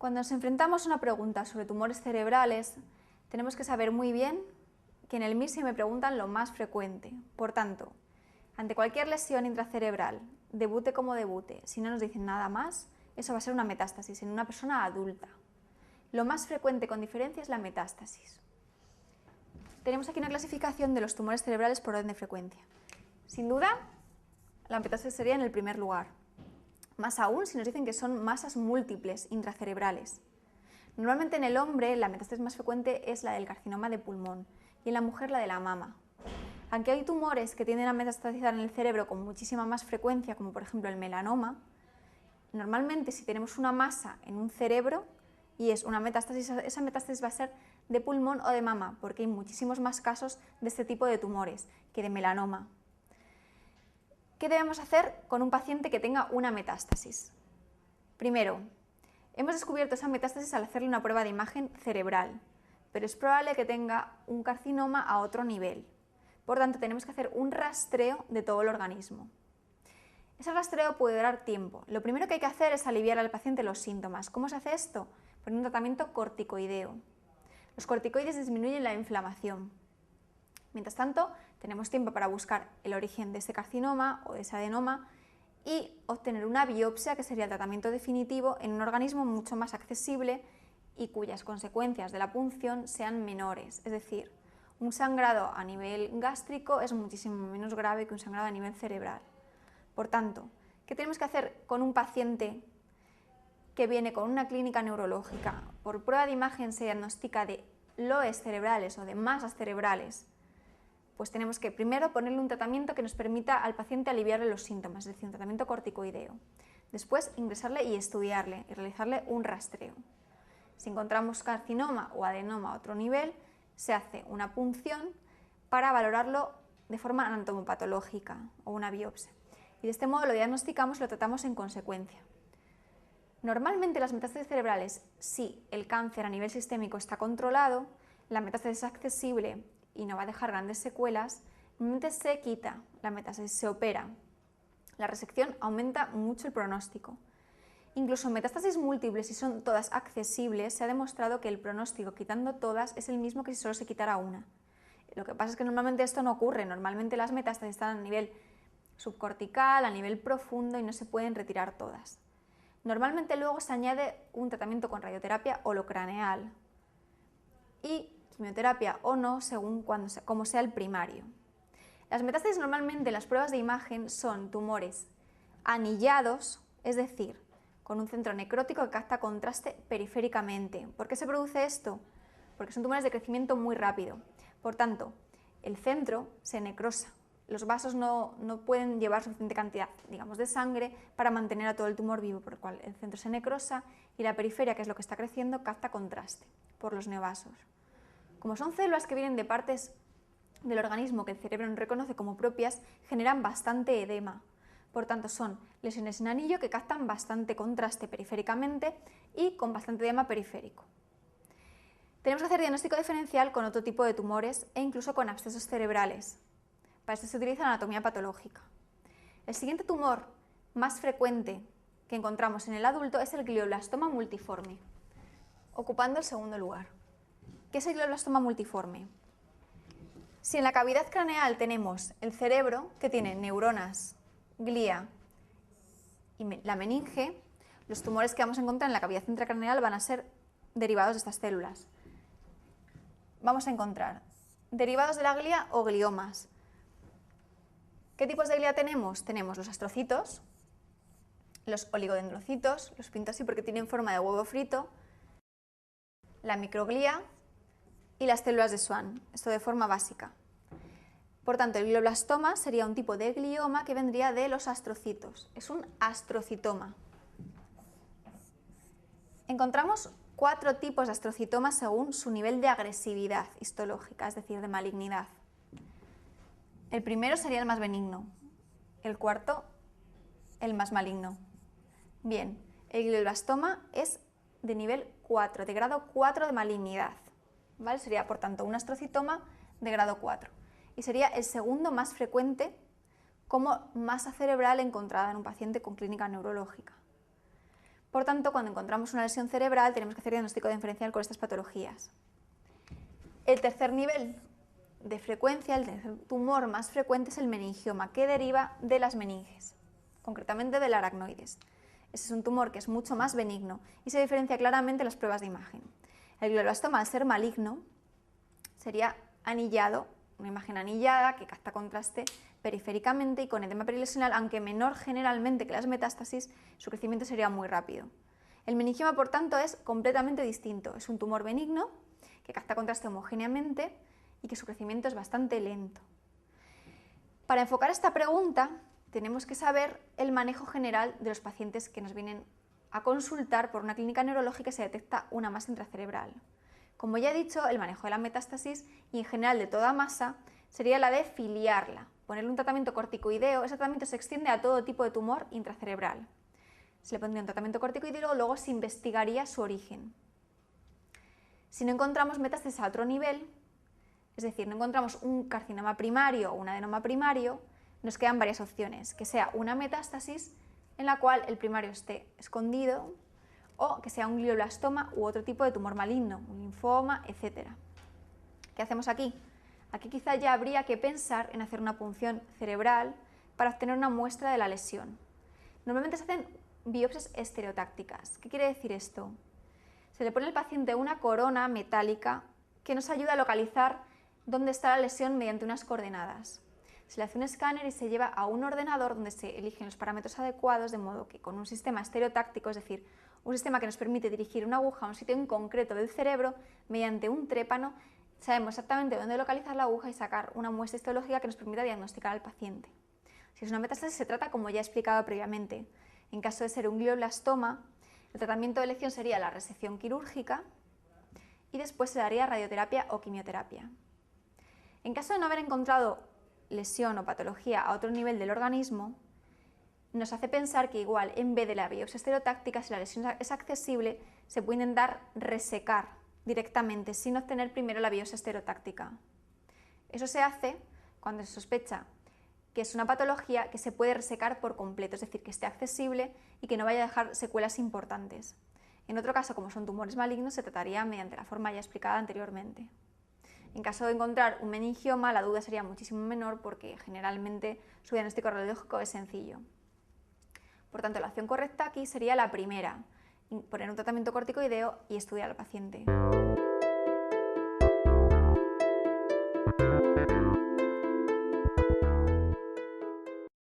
Cuando nos enfrentamos a una pregunta sobre tumores cerebrales, tenemos que saber muy bien que en el MIR se me preguntan lo más frecuente. Por tanto, ante cualquier lesión intracerebral, debute como debute, si no nos dicen nada más, eso va a ser una metástasis en una persona adulta. Lo más frecuente con diferencia es la metástasis. Tenemos aquí una clasificación de los tumores cerebrales por orden de frecuencia. Sin duda, la metástasis sería en el primer lugar. Más aún si nos dicen que son masas múltiples intracerebrales. Normalmente en el hombre la metástasis más frecuente es la del carcinoma de pulmón y en la mujer la de la mama. Aunque hay tumores que tienden a metastasizar en el cerebro con muchísima más frecuencia, como por ejemplo el melanoma, normalmente si tenemos una masa en un cerebro y es una metástasis, esa metástasis va a ser de pulmón o de mama, porque hay muchísimos más casos de este tipo de tumores que de melanoma. ¿Qué debemos hacer con un paciente que tenga una metástasis? Primero, hemos descubierto esa metástasis al hacerle una prueba de imagen cerebral, pero es probable que tenga un carcinoma a otro nivel. Por tanto, tenemos que hacer un rastreo de todo el organismo. Ese rastreo puede durar tiempo. Lo primero que hay que hacer es aliviar al paciente los síntomas. ¿Cómo se hace esto? Por un tratamiento corticoideo. Los corticoides disminuyen la inflamación. Mientras tanto, tenemos tiempo para buscar el origen de ese carcinoma o de ese adenoma y obtener una biopsia, que sería el tratamiento definitivo, en un organismo mucho más accesible y cuyas consecuencias de la punción sean menores. Es decir, un sangrado a nivel gástrico es muchísimo menos grave que un sangrado a nivel cerebral. Por tanto, ¿qué tenemos que hacer con un paciente que viene con una clínica neurológica? Por prueba de imagen se diagnostica de loes cerebrales o de masas cerebrales. Pues tenemos que primero ponerle un tratamiento que nos permita al paciente aliviarle los síntomas, es decir, un tratamiento corticoideo. Después ingresarle y estudiarle y realizarle un rastreo. Si encontramos carcinoma o adenoma a otro nivel, se hace una punción para valorarlo de forma anatomopatológica o una biopsia. Y de este modo lo diagnosticamos y lo tratamos en consecuencia. Normalmente las metástasis cerebrales, si el cáncer a nivel sistémico está controlado, la metástasis es accesible y no va a dejar grandes secuelas, normalmente se quita la metástasis, se opera. La resección aumenta mucho el pronóstico. Incluso en metástasis múltiples, si son todas accesibles, se ha demostrado que el pronóstico quitando todas es el mismo que si solo se quitara una. Lo que pasa es que normalmente esto no ocurre, normalmente las metástasis están a nivel subcortical, a nivel profundo y no se pueden retirar todas. Normalmente luego se añade un tratamiento con radioterapia holocraneal y quimioterapia o no, según como sea el primario. Las metástasis normalmente en las pruebas de imagen son tumores anillados, es decir, con un centro necrótico que capta contraste periféricamente. ¿Por qué se produce esto? Porque son tumores de crecimiento muy rápido. Por tanto, el centro se necrosa. Los vasos no pueden llevar suficiente cantidad, digamos, de sangre para mantener a todo el tumor vivo, por lo cual el centro se necrosa y la periferia, que es lo que está creciendo, capta contraste por los neovasos. Como son células que vienen de partes del organismo que el cerebro no reconoce como propias, generan bastante edema. Por tanto, son lesiones en anillo que captan bastante contraste periféricamente y con bastante edema periférico. Tenemos que hacer diagnóstico diferencial con otro tipo de tumores e incluso con abscesos cerebrales. Para esto se utiliza la anatomía patológica. El siguiente tumor más frecuente que encontramos en el adulto es el glioblastoma multiforme, ocupando el segundo lugar. ¿Qué es el glioblastoma multiforme? Si en la cavidad craneal tenemos el cerebro, que tiene neuronas, glía y la meninge, los tumores que vamos a encontrar en la cavidad intracraneal van a ser derivados de estas células. Vamos a encontrar derivados de la glía o gliomas. ¿Qué tipos de glía tenemos? Tenemos los astrocitos, los oligodendrocitos, los pinto así porque tienen forma de huevo frito, la microglía y las células de Schwann, esto de forma básica. Por tanto, el glioblastoma sería un tipo de glioma que vendría de los astrocitos, es un astrocitoma. Encontramos 4 tipos de astrocitomas según su nivel de agresividad histológica, es decir, de malignidad. El primero sería el más benigno, el cuarto el más maligno. Bien, el glioblastoma es de nivel 4, de grado 4 de malignidad, ¿vale? Sería, por tanto, un astrocitoma de grado 4 y sería el segundo más frecuente como masa cerebral encontrada en un paciente con clínica neurológica. Por tanto, cuando encontramos una lesión cerebral tenemos que hacer diagnóstico diferencial con estas patologías. El tercer nivel de frecuencia, el tercer tumor más frecuente es el meningioma, que deriva de las meninges, concretamente del aracnoides. Ese es un tumor que es mucho más benigno y se diferencia claramente en las pruebas de imagen. El glioblastoma, al ser maligno, sería anillado, una imagen anillada que capta contraste periféricamente y con edema perilesional, aunque menor generalmente que las metástasis, su crecimiento sería muy rápido. El meningioma, por tanto, es completamente distinto. Es un tumor benigno que capta contraste homogéneamente y que su crecimiento es bastante lento. Para enfocar esta pregunta, tenemos que saber el manejo general de los pacientes que nos vienen a consultar por una clínica neurológica y se detecta una masa intracerebral. Como ya he dicho, el manejo de la metástasis y en general de toda masa sería la de filiarla, ponerle un tratamiento corticoideo. Ese tratamiento se extiende a todo tipo de tumor intracerebral. Se le pondría un tratamiento corticoideo y luego se investigaría su origen. Si no encontramos metástasis a otro nivel, es decir, no encontramos un carcinoma primario o un adenoma primario, nos quedan varias opciones, que sea una metástasis en la cual el primario esté escondido o que sea un glioblastoma u otro tipo de tumor maligno, un linfoma, etc. ¿Qué hacemos aquí? Aquí quizá ya habría que pensar en hacer una punción cerebral para obtener una muestra de la lesión. Normalmente se hacen biopsias estereotácticas. ¿Qué quiere decir esto? Se le pone al paciente una corona metálica que nos ayuda a localizar dónde está la lesión mediante unas coordenadas. Se le hace un escáner y se lleva a un ordenador donde se eligen los parámetros adecuados, de modo que con un sistema estereotáctico, es decir, un sistema que nos permite dirigir una aguja a un sitio en concreto del cerebro, mediante un trépano, sabemos exactamente dónde localizar la aguja y sacar una muestra histológica que nos permita diagnosticar al paciente. Si es una metástasis, se trata como ya he explicado previamente. En caso de ser un glioblastoma, el tratamiento de elección sería la resección quirúrgica y después se daría radioterapia o quimioterapia. En caso de no haber encontrado lesión o patología a otro nivel del organismo, nos hace pensar que igual en vez de la biopsia estereotáctica, si la lesión es accesible, se puede intentar resecar directamente sin obtener primero la biopsia estereotáctica. Eso se hace cuando se sospecha que es una patología que se puede resecar por completo, es decir, que esté accesible y que no vaya a dejar secuelas importantes. En otro caso, como son tumores malignos, se trataría mediante la forma ya explicada anteriormente. En caso de encontrar un meningioma, la duda sería muchísimo menor porque generalmente su diagnóstico radiológico es sencillo. Por tanto, la opción correcta aquí sería la primera, poner un tratamiento corticoideo y estudiar al paciente.